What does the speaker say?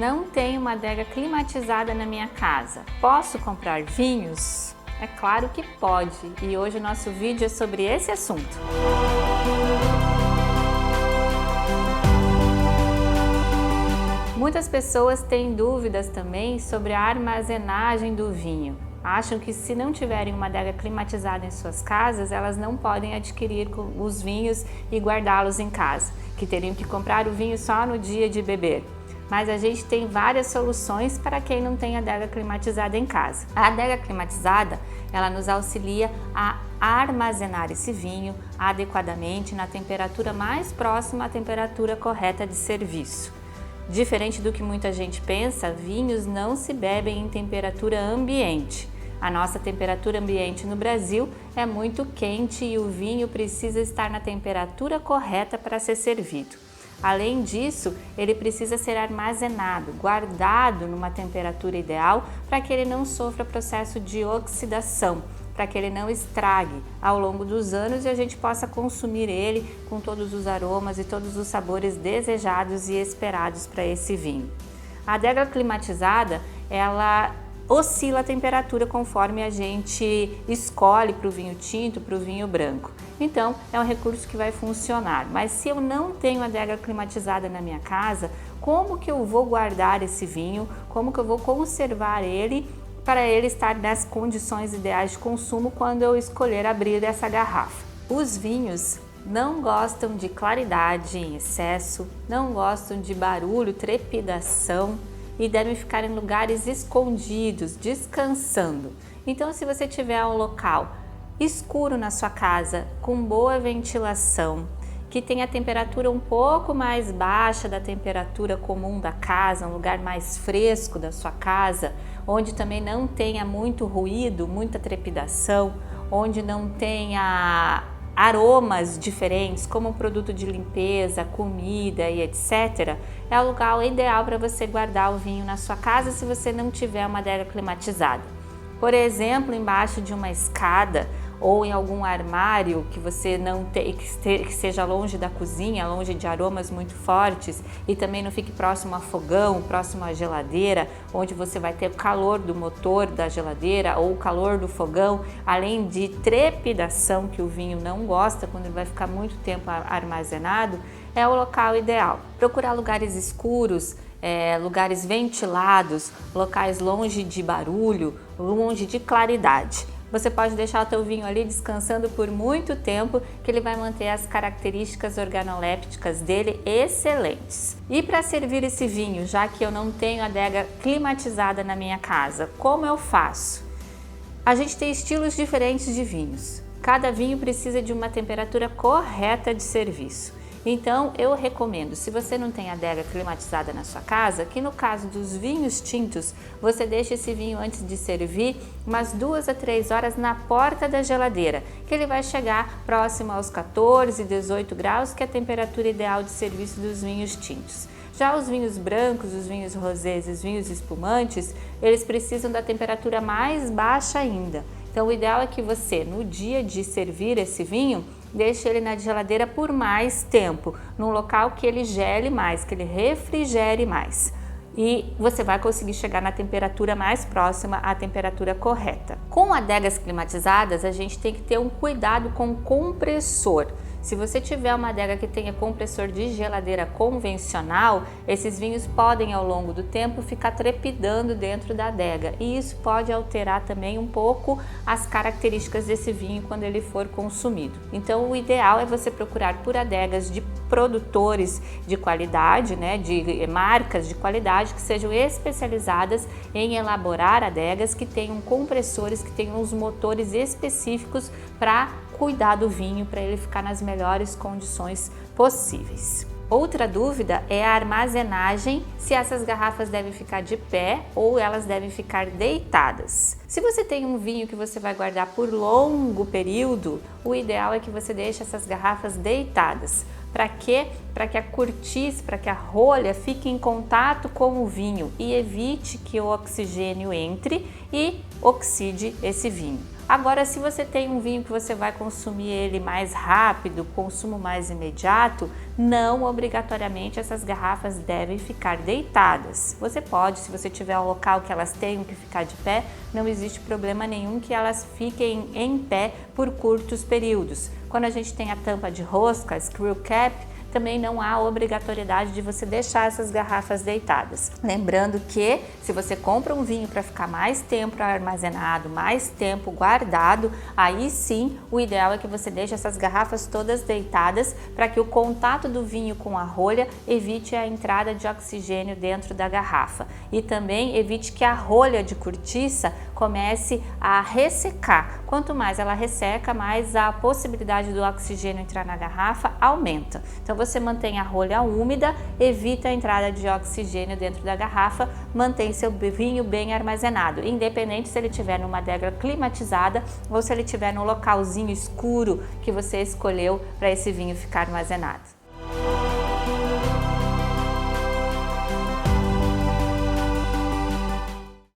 Não tenho uma adega climatizada na minha casa. Posso comprar vinhos? É claro que pode, e hoje o nosso vídeo é sobre esse assunto. Muitas pessoas têm dúvidas também sobre a armazenagem do vinho. Acham que se não tiverem uma adega climatizada em suas casas, elas não podem adquirir os vinhos e guardá-los em casa, que teriam que comprar o vinho só no dia de beber. Mas a gente tem várias soluções para quem não tem adega climatizada em casa. A adega climatizada, ela nos auxilia a armazenar esse vinho adequadamente na temperatura mais próxima à temperatura correta de serviço. Diferente do que muita gente pensa, vinhos não se bebem em temperatura ambiente. A nossa temperatura ambiente no Brasil é muito quente e o vinho precisa estar na temperatura correta para ser servido. Além disso, ele precisa ser armazenado, guardado numa temperatura ideal para que ele não sofra processo de oxidação, para que ele não estrague ao longo dos anos e a gente possa consumir ele com todos os aromas e todos os sabores desejados e esperados para esse vinho. A adega climatizada, ela oscila a temperatura conforme a gente escolhe para o vinho tinto, para o vinho branco. Então, é um recurso que vai funcionar. Mas se eu não tenho adega climatizada na minha casa, como que eu vou guardar esse vinho? Como que eu vou conservar ele para ele estar nas condições ideais de consumo quando eu escolher abrir essa garrafa? Os vinhos não gostam de claridade em excesso, não gostam de barulho, trepidação, e devem ficar em lugares escondidos, descansando. Então, se você tiver um local escuro na sua casa, com boa ventilação, que tenha a temperatura um pouco mais baixa da temperatura comum da casa, um lugar mais fresco da sua casa, onde também não tenha muito ruído, muita trepidação, onde não tenha aromas diferentes, como produto de limpeza, comida e etc., é o lugar ideal para você guardar o vinho na sua casa se você não tiver uma adega climatizada. Por exemplo, embaixo de uma escada ou em algum armário que você não tem, que seja longe da cozinha, longe de aromas muito fortes e também não fique próximo a fogão, próximo à geladeira, onde você vai ter o calor do motor da geladeira ou o calor do fogão, além de trepidação que o vinho não gosta quando ele vai ficar muito tempo armazenado, é o local ideal. Procurar lugares escuros, lugares ventilados, locais longe de barulho, longe de claridade. Você pode deixar o teu vinho ali descansando por muito tempo, que ele vai manter as características organolépticas dele excelentes. E para servir esse vinho, já que eu não tenho adega climatizada na minha casa, como eu faço? A gente tem estilos diferentes de vinhos. Cada vinho precisa de uma temperatura correta de serviço. Então, eu recomendo, se você não tem adega climatizada na sua casa, que no caso dos vinhos tintos, você deixe esse vinho antes de servir umas 2 a 3 horas na porta da geladeira, que ele vai chegar próximo aos 14, 18 graus, que é a temperatura ideal de serviço dos vinhos tintos. Já os vinhos brancos, os vinhos rosés e os vinhos espumantes, eles precisam da temperatura mais baixa ainda. Então, o ideal é que você, no dia de servir esse vinho, deixe ele na geladeira por mais tempo, num local que ele gele mais, que ele refrigere mais. E você vai conseguir chegar na temperatura mais próxima à temperatura correta. Com adegas climatizadas, a gente tem que ter um cuidado com o compressor. Se você tiver uma adega que tenha compressor de geladeira convencional, esses vinhos podem ao longo do tempo ficar trepidando dentro da adega e isso pode alterar também um pouco as características desse vinho quando ele for consumido. Então o ideal é você procurar por adegas de produtores de qualidade, de marcas de qualidade que sejam especializadas em elaborar adegas que tenham compressores, que tenham os motores específicos para cuidar do vinho, para ele ficar nas melhores condições possíveis. Outra dúvida é a armazenagem, se essas garrafas devem ficar de pé ou elas devem ficar deitadas. Se você tem um vinho que você vai guardar por longo período, o ideal é que você deixe essas garrafas deitadas. Para quê? Para que a cortiça, para que a rolha fique em contato com o vinho e evite que o oxigênio entre e oxide esse vinho. Agora, se você tem um vinho que você vai consumir ele mais rápido, consumo mais imediato, não obrigatoriamente essas garrafas devem ficar deitadas. Você pode, se você tiver um local que elas tenham que ficar de pé, não existe problema nenhum que elas fiquem em pé por curtos períodos. Quando a gente tem a tampa de rosca, screw cap, também não há obrigatoriedade de você deixar essas garrafas deitadas. Lembrando que se você compra um vinho para ficar mais tempo armazenado, mais tempo guardado, aí sim o ideal é que você deixe essas garrafas todas deitadas para que o contato do vinho com a rolha evite a entrada de oxigênio dentro da garrafa e também evite que a rolha de cortiça comece a ressecar. Quanto mais ela resseca, mais a possibilidade do oxigênio entrar na garrafa aumenta. Então você mantém a rolha úmida, evita a entrada de oxigênio dentro da garrafa, mantém seu vinho bem armazenado, independente se ele estiver numa adega climatizada ou se ele estiver num localzinho escuro que você escolheu para esse vinho ficar armazenado.